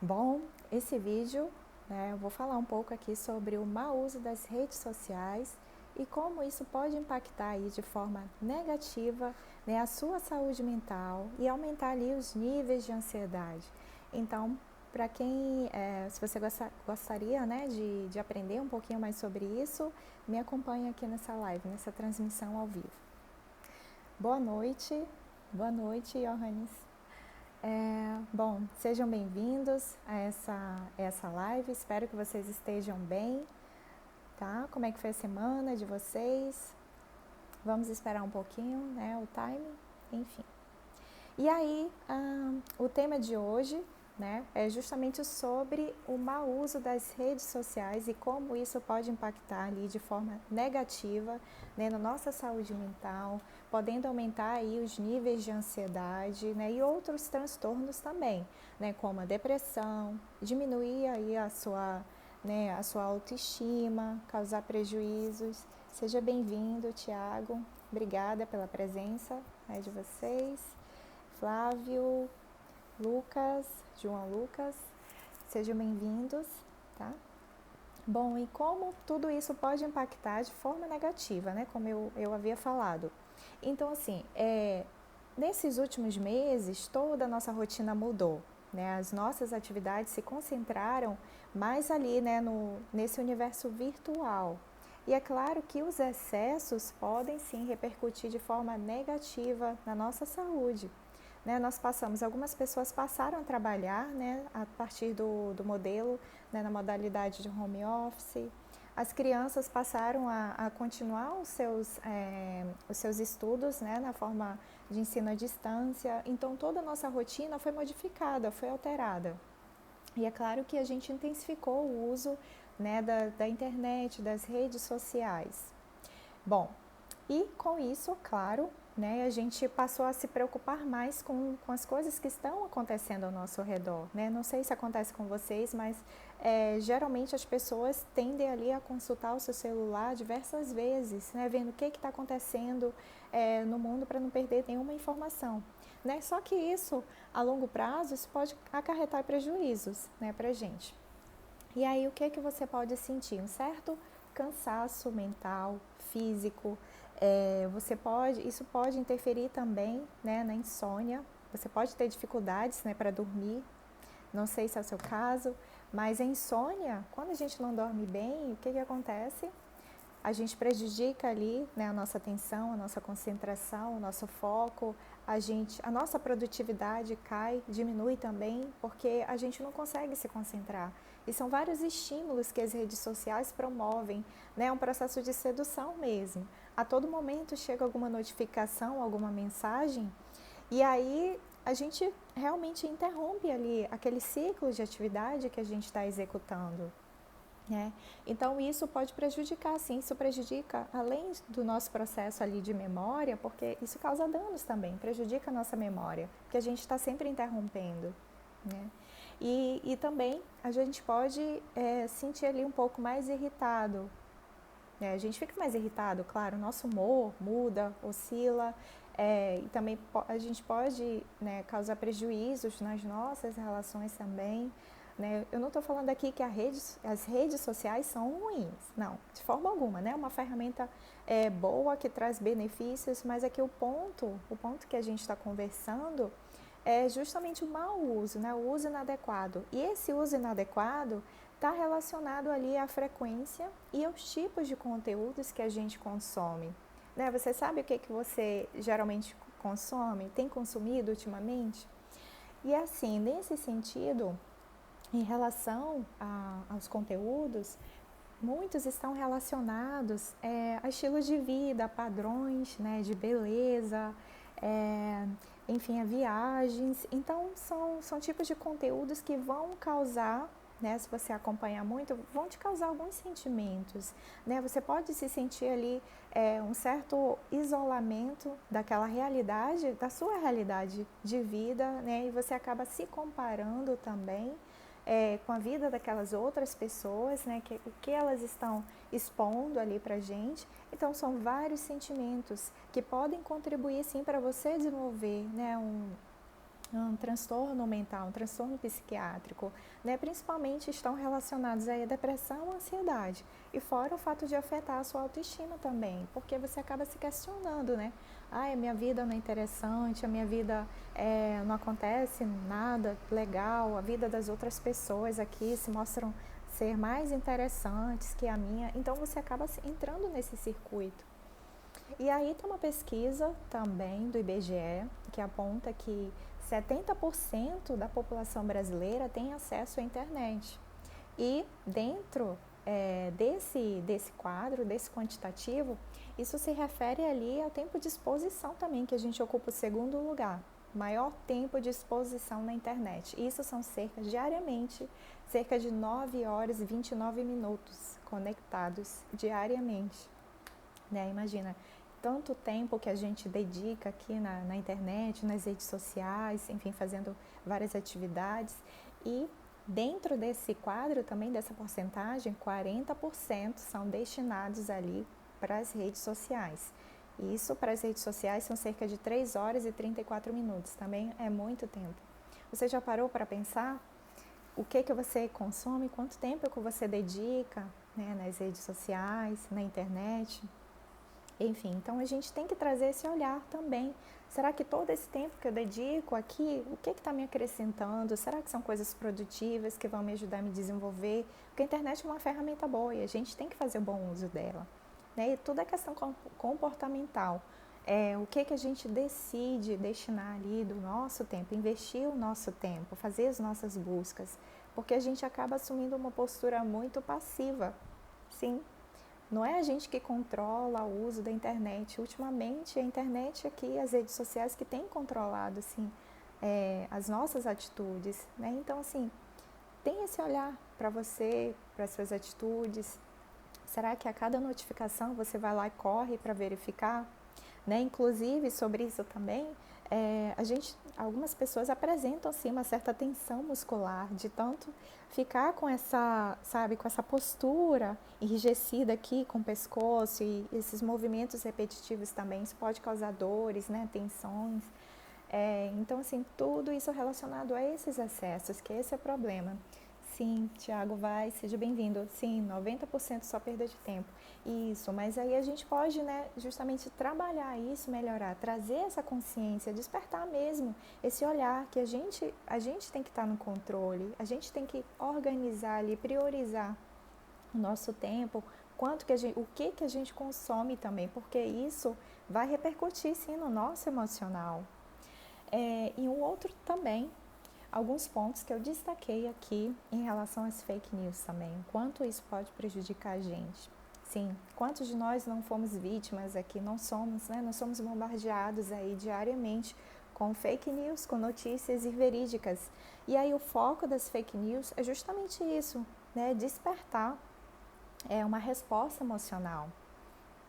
Bom, esse vídeo, eu vou falar um pouco aqui sobre o mau uso das redes sociais e como isso pode impactar aí de forma negativa, a sua saúde mental e aumentar ali os níveis de ansiedade. Então, para quem, se você gostaria, de aprender um pouquinho mais sobre isso, me acompanhe aqui nessa live, nessa transmissão ao vivo. Boa noite, Johannes. Bom, sejam bem-vindos a essa live, espero que vocês estejam bem, tá? Como é que foi a semana de vocês? Vamos esperar um pouquinho, o time, enfim. E aí, o tema de hoje, é justamente sobre o mau uso das redes sociais e como isso pode impactar ali de forma negativa, na nossa saúde mental, podendo aumentar aí os níveis de ansiedade, e outros transtornos também, como a depressão, diminuir aí a sua autoestima, causar prejuízos. Seja bem-vindo, Tiago. Obrigada pela presença de vocês. Flávio, Lucas, João Lucas, sejam bem-vindos, tá? Bom, e como tudo isso pode impactar de forma negativa, como eu havia falado. Então, assim, nesses últimos meses, toda a nossa rotina mudou, as nossas atividades se concentraram mais ali, nesse universo virtual. E é claro que os excessos podem sim repercutir de forma negativa na nossa saúde. Algumas pessoas passaram a trabalhar, a partir do modelo, na modalidade de home office. As crianças passaram a continuar os seus estudos, na forma de ensino à distância. Então, toda a nossa rotina foi modificada, foi alterada. E é claro que a gente intensificou o uso, da internet, das redes sociais. Bom, e com isso, claro, a gente passou a se preocupar mais com as coisas que estão acontecendo ao nosso redor. Não sei se acontece com vocês, mas geralmente as pessoas tendem ali a consultar o seu celular diversas vezes, vendo o que está acontecendo no mundo para não perder nenhuma informação. Só que isso, a longo prazo, isso pode acarretar prejuízos para a gente. E aí o que você pode sentir? Um certo cansaço mental, físico. Isso pode interferir também, na insônia. Você pode ter dificuldades, para dormir. Não sei se é o seu caso, mas a insônia, quando a gente não dorme bem, o que acontece? A gente prejudica ali, a nossa atenção, a nossa concentração, o nosso foco, a nossa produtividade cai, diminui também, porque a gente não consegue se concentrar. E são vários estímulos que as redes sociais promovem, um processo de sedução mesmo. A todo momento chega alguma notificação, alguma mensagem, e aí a gente realmente interrompe ali aquele ciclo de atividade que a gente está executando. Então isso pode prejudicar, sim, isso prejudica além do nosso processo ali de memória, porque isso causa danos também, prejudica a nossa memória, porque a gente está sempre interrompendo. E também a gente pode sentir ali um pouco mais irritado. A gente fica mais irritado, claro, o nosso humor muda, oscila, e também a gente pode causar prejuízos nas nossas relações também. Eu não estou falando aqui que as redes sociais são ruins, não, de forma alguma, uma ferramenta boa que traz benefícios, mas aqui o ponto que a gente está conversando é justamente o mau uso, o uso inadequado. E esse uso inadequado está relacionado ali à frequência e aos tipos de conteúdos que a gente consome. Você sabe o que você geralmente consome, tem consumido ultimamente? E assim, nesse sentido, em relação aos conteúdos, muitos estão relacionados a estilos de vida, a padrões de beleza, enfim, a viagens. Então, são tipos de conteúdos que vão causar, se você acompanhar muito, vão te causar alguns sentimentos. Você pode se sentir ali um certo isolamento daquela realidade, da sua realidade de vida, e você acaba se comparando também com a vida daquelas outras pessoas, o que elas estão expondo ali pra gente. Então, são vários sentimentos que podem contribuir, sim, para você desenvolver um transtorno mental, um transtorno psiquiátrico, né? Principalmente estão relacionados aí a depressão, ansiedade. E fora o fato de afetar a sua autoestima também, porque você acaba se questionando, né? A minha vida não é interessante, a minha vida não acontece nada legal, a vida das outras pessoas aqui se mostram ser mais interessantes que a minha. Então você acaba entrando nesse circuito. E aí tem uma pesquisa também do IBGE que aponta que 70% da população brasileira tem acesso à internet. E dentro desse quadro, desse quantitativo, isso se refere ali ao tempo de exposição também, que a gente ocupa o segundo lugar. Maior tempo de exposição na internet. Isso são diariamente, cerca de 9 horas e 29 minutos conectados diariamente. Né? Imagina, tanto tempo que a gente dedica aqui na internet, nas redes sociais, enfim, fazendo várias atividades. E dentro desse quadro também, dessa porcentagem, 40% são destinados ali para as redes sociais. Isso para as redes sociais são cerca de 3 horas e 34 minutos, também é muito tempo. Você já parou para pensar o que você consome, quanto tempo que você dedica, né, nas redes sociais, na internet? Enfim, então a gente tem que trazer esse olhar também. Será que todo esse tempo que eu dedico aqui, o que está me acrescentando? Será que são coisas produtivas que vão me ajudar a me desenvolver? Porque a internet é uma ferramenta boa e a gente tem que fazer bom uso dela. Né? E tudo é questão comportamental. O que a gente decide destinar ali do nosso tempo, investir o nosso tempo, fazer as nossas buscas. Porque a gente acaba assumindo uma postura muito passiva. Sim. Não é a gente que controla o uso da internet. Ultimamente, a internet aqui, as redes sociais que têm controlado, assim, as nossas atitudes, né? Então, assim, tem esse olhar para você, para as suas atitudes. Será que a cada notificação você vai lá e corre para verificar? Né? Inclusive, sobre isso também, algumas pessoas apresentam assim, uma certa tensão muscular, de tanto ficar com essa, sabe, com essa postura enrijecida aqui com o pescoço e esses movimentos repetitivos também, isso pode causar dores, né, tensões. Então, assim, tudo isso relacionado a esses excessos, que esse é o problema. Sim, Tiago, seja bem-vindo. Sim, 90% só perda de tempo. Isso, mas aí a gente pode, né, justamente trabalhar isso, melhorar, trazer essa consciência, despertar mesmo esse olhar que a gente tem que estar no controle, a gente tem que organizar ali, priorizar o nosso tempo, o que a gente consome também, porque isso vai repercutir sim no nosso emocional. E um outro também, alguns pontos que eu destaquei aqui em relação às fake news também, quanto isso pode prejudicar a gente. Sim, quantos de nós não fomos vítimas aqui, não somos, né? Nós somos bombardeados aí diariamente com fake news, com notícias inverídicas. E aí o foco das fake news é justamente isso, né? Despertar uma resposta emocional.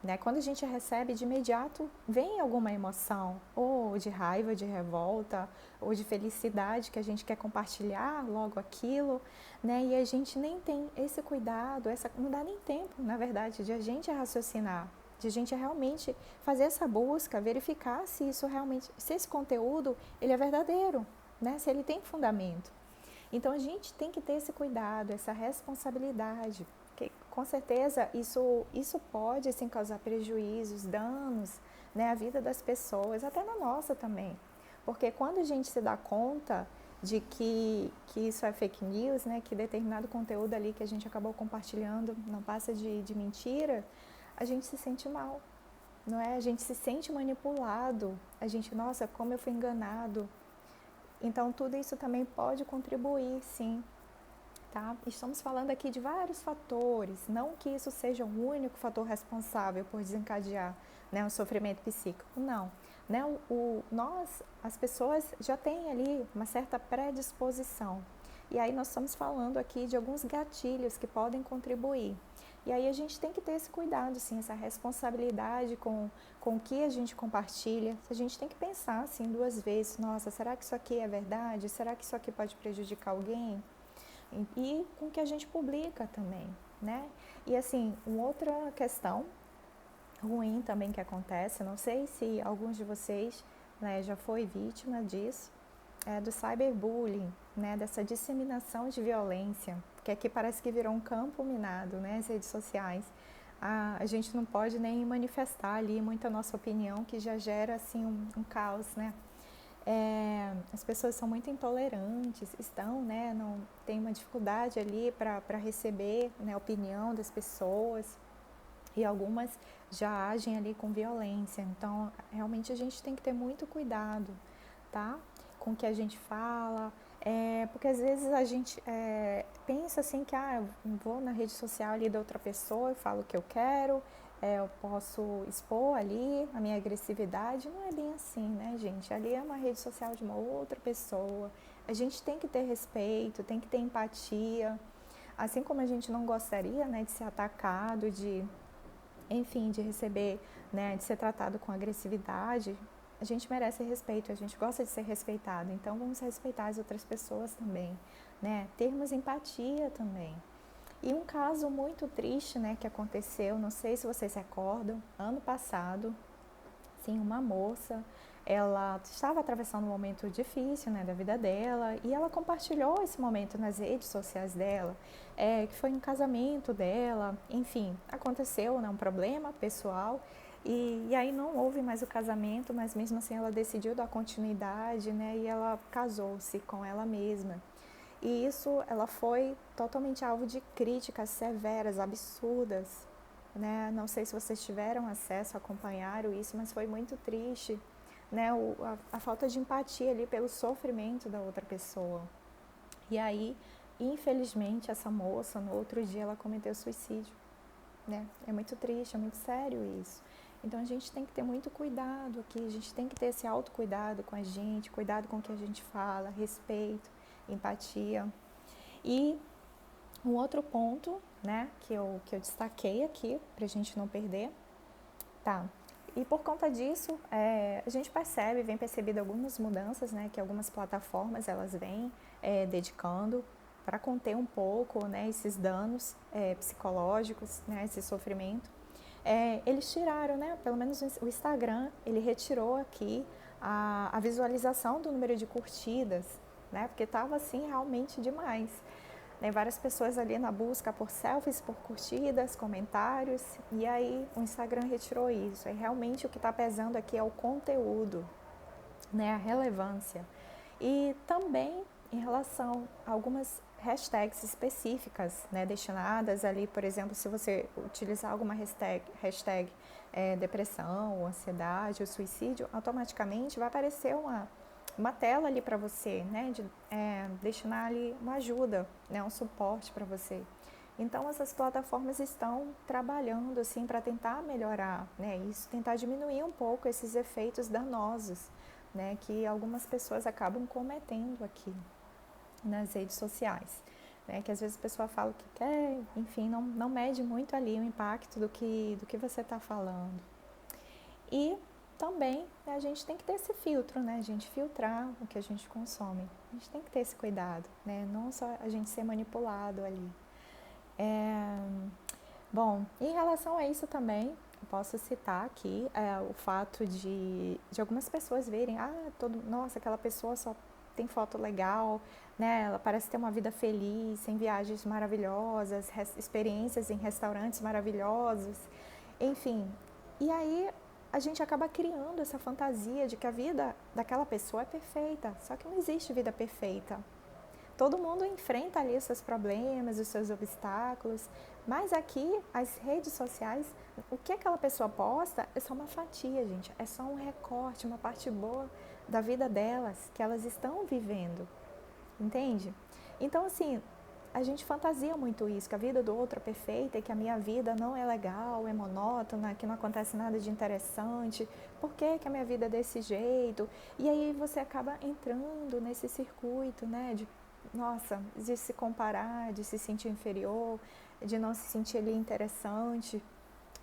Né? Quando a gente recebe, de imediato vem alguma emoção, ou de raiva, de revolta, ou de felicidade, que a gente quer compartilhar logo aquilo, né? E a gente nem tem esse cuidado, não dá nem tempo, na verdade, de a gente raciocinar, de a gente realmente fazer essa busca, verificar se isso realmente, se esse conteúdo ele é verdadeiro, né? Se ele tem fundamento. Então a gente tem que ter esse cuidado, essa responsabilidade. Com certeza isso pode sim, causar prejuízos, danos, né, à vida das pessoas, até na nossa também. Porque quando a gente se dá conta de que isso é fake news, né, que determinado conteúdo ali que a gente acabou compartilhando não passa de mentira, a gente se sente mal, não é? A gente se sente manipulado, a gente, nossa, como eu fui enganado. Então tudo isso também pode contribuir, sim. Tá? Estamos falando aqui de vários fatores, não que isso seja o único fator responsável por desencadear, né, um sofrimento psíquico, não. Né, as pessoas já têm ali uma certa predisposição. E aí nós estamos falando aqui de alguns gatilhos que podem contribuir. E aí a gente tem que ter esse cuidado, sim, essa responsabilidade com o que a gente compartilha. A gente tem que pensar assim 2 vezes, nossa, será que isso aqui é verdade? Será que isso aqui pode prejudicar alguém? E com o que a gente publica também, né? E assim, uma outra questão ruim também que acontece, não sei se alguns de vocês, né, já foi vítima disso, do cyberbullying, né, dessa disseminação de violência, porque aqui parece que virou um campo minado, né, as redes sociais. A gente não pode nem manifestar ali muito a nossa opinião, que já gera assim um caos, né? As pessoas são muito intolerantes, estão, né, não, tem uma dificuldade ali para receber, né, a opinião das pessoas, e algumas já agem ali com violência. Então, realmente a gente tem que ter muito cuidado, tá? Com o que a gente fala, porque às vezes a gente pensa assim que eu vou na rede social ali da outra pessoa, eu falo o que eu quero, eu posso expor ali a minha agressividade. Não é bem assim, né, gente? Ali é uma rede social de uma outra pessoa. A gente tem que ter respeito, tem que ter empatia. Assim como a gente não gostaria, né, de ser atacado, enfim, de receber, né, de ser tratado com agressividade, a gente merece respeito, a gente gosta de ser respeitado, então vamos respeitar as outras pessoas também, né, termos empatia também. E um caso muito triste, né, que aconteceu, não sei se vocês se recordam, ano passado, sim, uma moça, ela estava atravessando um momento difícil, né, da vida dela, e ela compartilhou esse momento nas redes sociais dela, que foi um casamento dela, enfim, aconteceu, né, um problema pessoal, e aí não houve mais o casamento, mas mesmo assim ela decidiu dar continuidade, né, e ela casou-se com ela mesma. E isso, ela foi totalmente alvo de críticas severas, absurdas, né? Não sei se vocês tiveram acesso, acompanharam isso, mas foi muito triste, né? A falta de empatia ali pelo sofrimento da outra pessoa. E aí, infelizmente, essa moça, no outro dia, ela cometeu suicídio, né? É muito triste, é muito sério isso. Então, a gente tem que ter muito cuidado aqui, a gente tem que ter esse autocuidado com a gente, cuidado com o que a gente fala, respeito, empatia. E um outro ponto, né, que eu destaquei aqui, para a gente não perder, tá? E por conta disso, a gente vem percebido algumas mudanças, né, que algumas plataformas elas vêm dedicando para conter um pouco, né, esses danos psicológicos, né, esse sofrimento. Eles tiraram, né, pelo menos o Instagram, ele retirou aqui a visualização do número de curtidas, né, porque estava assim realmente demais. Né, várias pessoas ali na busca por selfies, por curtidas, comentários, e aí o Instagram retirou isso. E realmente o que está pesando aqui é o conteúdo, né, a relevância. E também em relação a algumas hashtags específicas, né, destinadas ali, por exemplo, se você utilizar alguma hashtag depressão, ansiedade ou suicídio, automaticamente vai aparecer uma tela ali para você, né, de destinar ali uma ajuda, né, um suporte para você. Então essas plataformas estão trabalhando assim para tentar melhorar, né, isso, tentar diminuir um pouco esses efeitos danosos, né, que algumas pessoas acabam cometendo aqui nas redes sociais. Né, que às vezes a pessoa fala o que quer, enfim, não mede muito ali o impacto do que você está falando. E também a gente tem que ter esse filtro, né? A gente filtrar o que a gente consome. A gente tem que ter esse cuidado, né? Não só a gente ser manipulado ali. Bom, em relação a isso também, eu posso citar aqui o fato de algumas pessoas verem, nossa, aquela pessoa só tem foto legal, né? Ela parece ter uma vida feliz, em viagens maravilhosas, experiências em restaurantes maravilhosos, enfim. E aí a gente acaba criando essa fantasia de que a vida daquela pessoa é perfeita, só que não existe vida perfeita. Todo mundo enfrenta ali os seus problemas, os seus obstáculos, mas aqui as redes sociais, o que aquela pessoa posta é só uma fatia, gente, é só um recorte, uma parte boa da vida delas, que elas estão vivendo, entende? Então, assim, a gente fantasia muito isso, que a vida do outro é perfeita e que a minha vida não é legal, é monótona, que não acontece nada de interessante, por que a minha vida é desse jeito? E aí você acaba entrando nesse circuito, né, de se comparar, de se sentir inferior, de não se sentir ali interessante.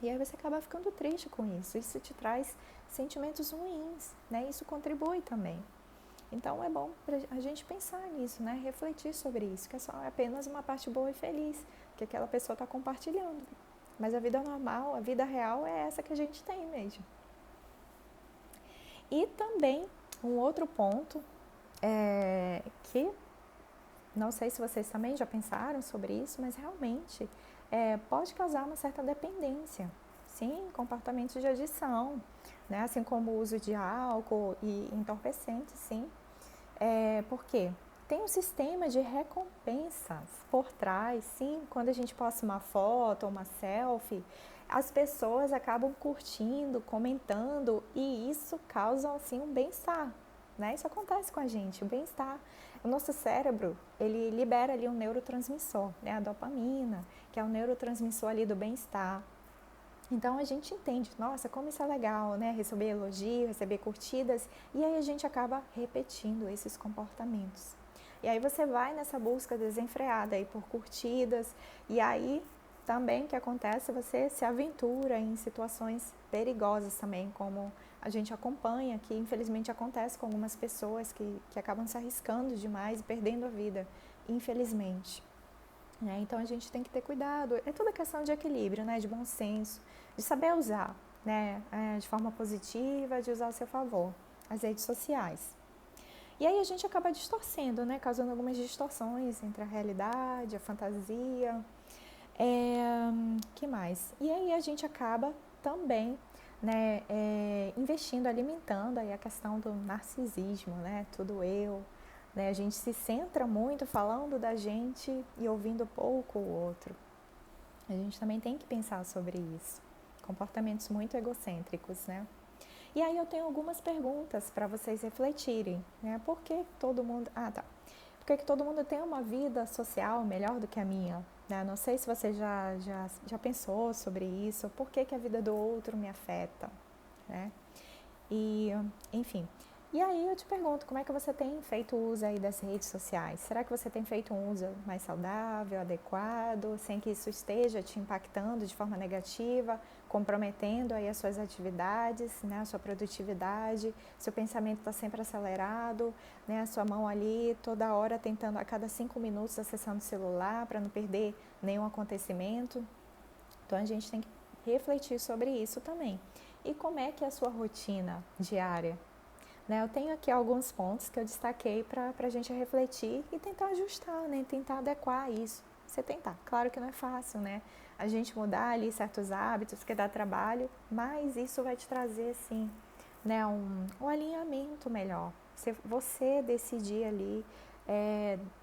E aí você acaba ficando triste com isso. Isso te traz sentimentos ruins, né? Isso contribui também. Então é bom a gente pensar nisso, né? Refletir sobre isso, que é só apenas uma parte boa e feliz que aquela pessoa está compartilhando. Mas a vida normal, a vida real é essa que a gente tem mesmo. E também um outro ponto, que não sei se vocês também já pensaram sobre isso, mas realmente pode causar uma certa dependência. Sim, comportamentos de adição, né? Assim como o uso de álcool e entorpecentes, sim. Por quê? Tem um sistema de recompensas por trás, sim. Quando a gente posta uma foto ou uma selfie, as pessoas acabam curtindo, comentando e isso causa assim um bem-estar, né? Isso acontece com a gente, o bem-estar. O nosso cérebro, ele libera ali um neurotransmissor, né? A dopamina, que é o neurotransmissor ali do bem-estar. Então a gente entende, nossa, como isso é legal, né? Receber elogio, receber curtidas, e aí a gente acaba repetindo esses comportamentos. E aí você vai nessa busca desenfreada aí por curtidas, e aí também o que acontece, você se aventura em situações perigosas também, como a gente acompanha, que infelizmente acontece com algumas pessoas que acabam se arriscando demais e perdendo a vida, infelizmente. Então a gente tem que ter cuidado, é toda questão de equilíbrio, né? De bom senso, de saber usar, né? De forma positiva, de usar ao seu favor, as redes sociais. E aí a gente acaba distorcendo, né? Causando algumas distorções entre a realidade, a fantasia, que mais? E aí a gente acaba também, né, investindo, alimentando aí a questão do narcisismo, né? Tudo eu, né? A gente se centra muito falando da gente e ouvindo pouco o outro. A gente também tem que pensar sobre isso. Comportamentos muito egocêntricos, né? E aí eu tenho algumas perguntas para vocês refletirem, né? Por que todo mundo... Por que todo mundo tem uma vida social melhor do que a minha? Né? Não sei se você já pensou sobre isso. Por que a vida do outro me afeta? Né? E, enfim. E aí eu te pergunto, como é que você tem feito uso aí das redes sociais? Será que você tem feito um uso mais saudável, adequado, sem que isso esteja te impactando de forma negativa, comprometendo aí as suas atividades, né, a sua produtividade, seu pensamento está sempre acelerado, né, a sua mão ali toda hora tentando, a cada 5 minutos, acessando o celular para não perder nenhum acontecimento? Então a gente tem que refletir sobre isso também. E como é que é a sua rotina diária? Né, eu tenho aqui alguns pontos que eu destaquei para a gente refletir e tentar ajustar, né, tentar adequar isso. Você tentar. Claro que não é fácil, né? A gente mudar ali certos hábitos que dá trabalho, mas isso vai te trazer, assim, né, um alinhamento melhor. Você decidir ali,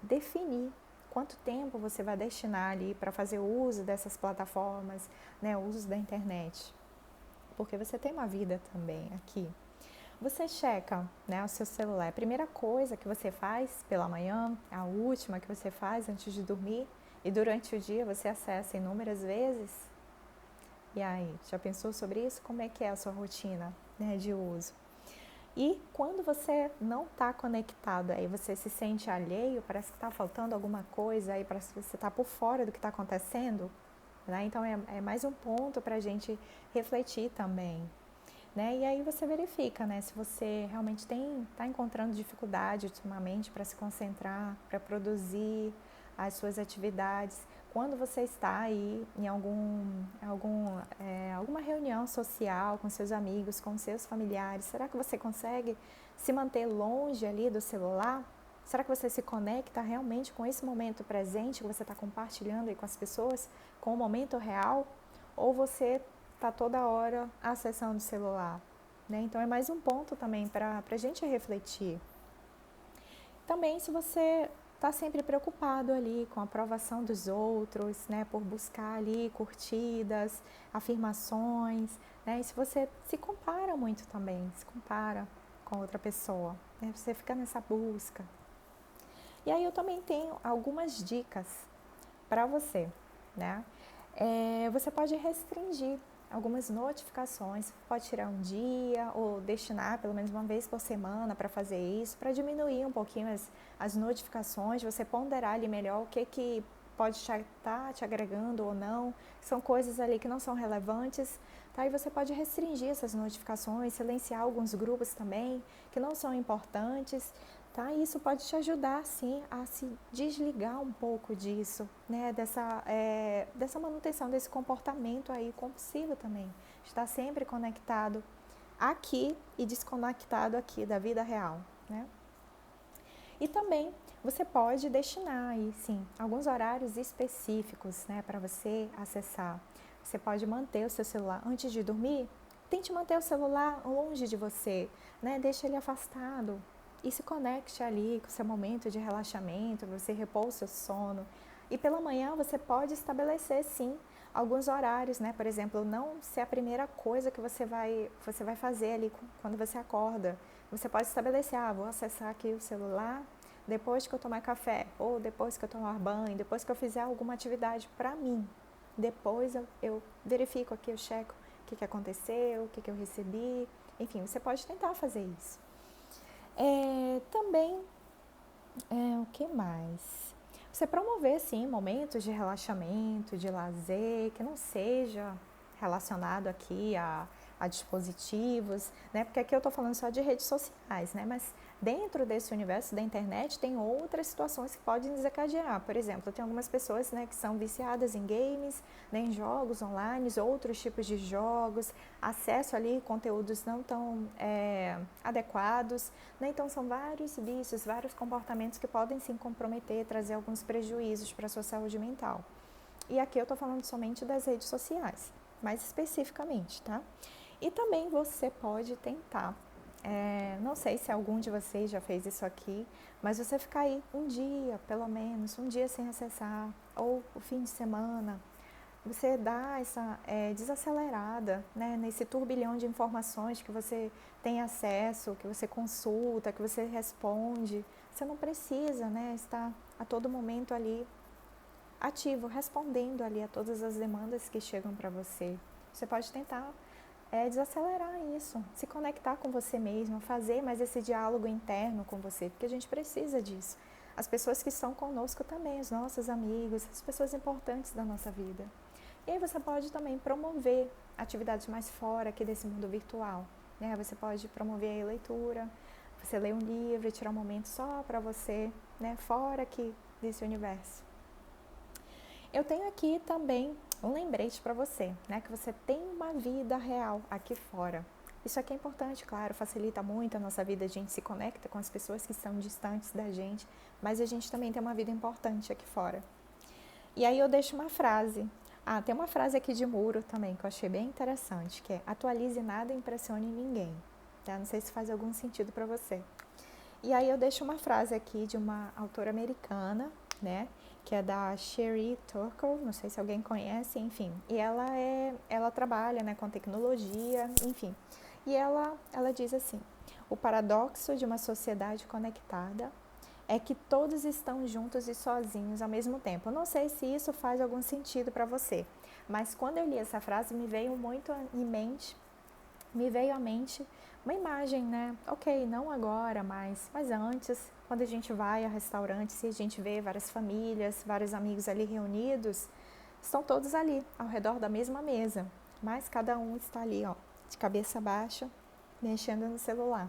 definir quanto tempo você vai destinar ali para fazer o uso dessas plataformas, né, o uso da internet. Porque você tem uma vida também aqui. Você checa, né, o seu celular. A primeira coisa que você faz pela manhã, a última que você faz antes de dormir, e durante o dia você acessa inúmeras vezes. E aí, já pensou sobre isso? Como é que é a sua rotina, né, de uso? E quando você não está conectado, aí você se sente alheio, parece que está faltando alguma coisa, aí parece que você está por fora do que está acontecendo, né? Então é mais um ponto para a gente refletir também. Né? E aí você verifica, né, se você realmente está encontrando dificuldade ultimamente para se concentrar, para produzir as suas atividades. Quando você está aí em alguma reunião social com seus amigos, com seus familiares, será que você consegue se manter longe ali do celular? Será que você se conecta realmente com esse momento presente que você está compartilhando aí com as pessoas, com o momento real? Ou você está toda hora acessando o celular? Né? Então é mais um ponto também para a gente refletir. Também se você está sempre preocupado ali com a aprovação dos outros, né, por buscar ali curtidas, afirmações, né, e se você se compara muito também, se compara com outra pessoa, né, você fica nessa busca. E aí eu também tenho algumas dicas para você, né? Você pode restringir algumas notificações, pode tirar um dia ou destinar pelo menos uma vez por semana para fazer isso, para diminuir um pouquinho as notificações, você ponderar ali melhor o que pode estar te agregando ou não, são coisas ali que não são relevantes, tá? E você pode restringir essas notificações, silenciar alguns grupos também que não são importantes, tá? E isso pode te ajudar, sim, a se desligar um pouco disso, né? Dessa manutenção, desse comportamento aí compulsivo também. Estar sempre conectado aqui e desconectado aqui da vida real, né? E também você pode destinar aí, sim, alguns horários específicos, né, para você acessar. Você pode manter o seu celular antes de dormir. Tente manter o celular longe de você, né? Deixe ele afastado e se conecte ali com o seu momento de relaxamento, você repor o seu sono. E pela manhã você pode estabelecer, sim, alguns horários, né? Por exemplo, não ser a primeira coisa que você vai fazer ali quando você acorda. Você pode estabelecer, vou acessar aqui o celular depois que eu tomar café, ou depois que eu tomar banho, depois que eu fizer alguma atividade para mim. Depois eu verifico aqui, eu checo o que aconteceu, o que eu recebi. Enfim, você pode tentar fazer isso. Também, o que mais? Você promover, sim, momentos de relaxamento, de lazer, que não seja relacionado aqui a dispositivos, né? Porque aqui eu estou falando só de redes sociais, né? Mas dentro desse universo da internet tem outras situações que podem desencadear. Por exemplo, tem algumas pessoas, né, que são viciadas em games, né, em jogos online, outros tipos de jogos, acesso ali a conteúdos não tão adequados, né? Então são vários vícios, vários comportamentos que podem sim comprometer, trazer alguns prejuízos para a sua saúde mental. E aqui eu estou falando somente das redes sociais, mais especificamente, tá? E também você pode tentar, não sei se algum de vocês já fez isso aqui, mas você ficar aí um dia, pelo menos, um dia sem acessar, ou o fim de semana, você dá essa desacelerada, né, nesse turbilhão de informações que você tem acesso, que você consulta, que você responde. Você não precisa, né, estar a todo momento ali ativo, respondendo ali a todas as demandas que chegam para você. Você pode tentar desacelerar isso, se conectar com você mesmo, fazer mais esse diálogo interno com você, porque a gente precisa disso. As pessoas que estão conosco também, os nossos amigos, as pessoas importantes da nossa vida. E aí você pode também promover atividades mais fora aqui desse mundo virtual, né? Você pode promover a leitura, você lê um livro e tirar um momento só para você, né? Fora aqui desse universo. Eu tenho aqui também um lembrete para você, né? Que você tem uma vida real aqui fora. Isso aqui é importante, claro, facilita muito a nossa vida, a gente se conecta com as pessoas que estão distantes da gente, mas a gente também tem uma vida importante aqui fora. E aí eu deixo uma frase. Tem uma frase aqui de muro também que eu achei bem interessante, que é: atualize nada e impressione ninguém. Tá? Não sei se faz algum sentido para você. E aí eu deixo uma frase aqui de uma autora americana, né, que é da Sherry Turkle, não sei se alguém conhece, enfim. E ela trabalha, né, com tecnologia, enfim. E ela diz assim: o paradoxo de uma sociedade conectada é que todos estão juntos e sozinhos ao mesmo tempo. Eu não sei se isso faz algum sentido para você, mas quando eu li essa frase me veio muito à mente uma imagem, né? Ok, não agora, mas antes, quando a gente vai a restaurantes e a gente vê várias famílias, vários amigos ali reunidos, estão todos ali, ao redor da mesma mesa, mas cada um está ali, ó, de cabeça baixa, mexendo no celular.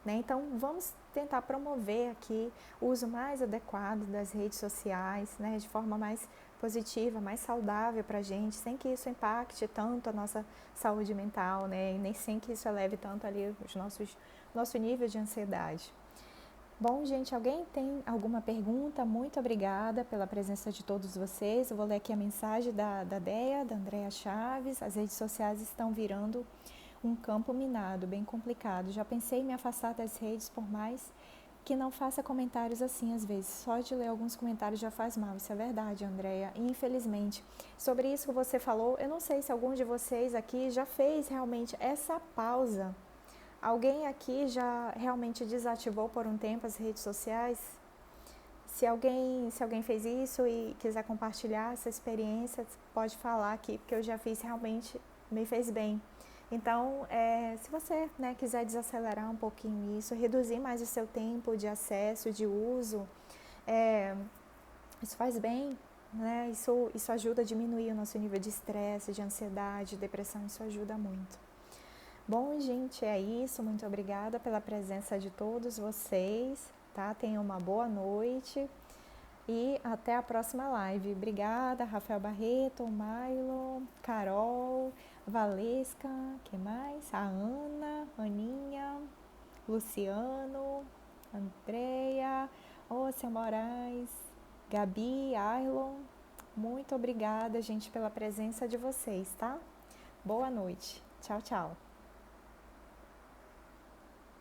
Né? Então, vamos tentar promover aqui o uso mais adequado das redes sociais, né? De forma mais positiva, mais saudável para a gente, sem que isso impacte tanto a nossa saúde mental, né? E nem sem que isso eleve tanto ali nosso nível de ansiedade. Bom, gente, alguém tem alguma pergunta? Muito obrigada pela presença de todos vocês. Eu vou ler aqui a mensagem da Deia, da Andréa Chaves. As redes sociais estão virando um campo minado, bem complicado. Já pensei em me afastar das redes, por mais que não faça comentários assim às vezes. Só de ler alguns comentários já faz mal. Isso é verdade, Andréia. Infelizmente. Sobre isso que você falou, eu não sei se algum de vocês aqui já fez realmente essa pausa. Alguém aqui já realmente desativou por um tempo as redes sociais? Se alguém fez isso e quiser compartilhar essa experiência, pode falar aqui, porque eu já fiz, realmente me fez bem. Então, se você, né, quiser desacelerar um pouquinho isso, reduzir mais o seu tempo de acesso, de uso, isso faz bem, né? Isso ajuda a diminuir o nosso nível de estresse, de ansiedade, de depressão, isso ajuda muito. Bom, gente, é isso. Muito obrigada pela presença de todos vocês, tá? Tenham uma boa noite e até a próxima live. Obrigada, Rafael Barreto, Milo, Carol, Valesca, que mais? A Ana, Aninha, Luciano, Andreia, Seu Moraes, Gabi, Ailon, muito obrigada, gente, pela presença de vocês, tá? Boa noite. Tchau, tchau.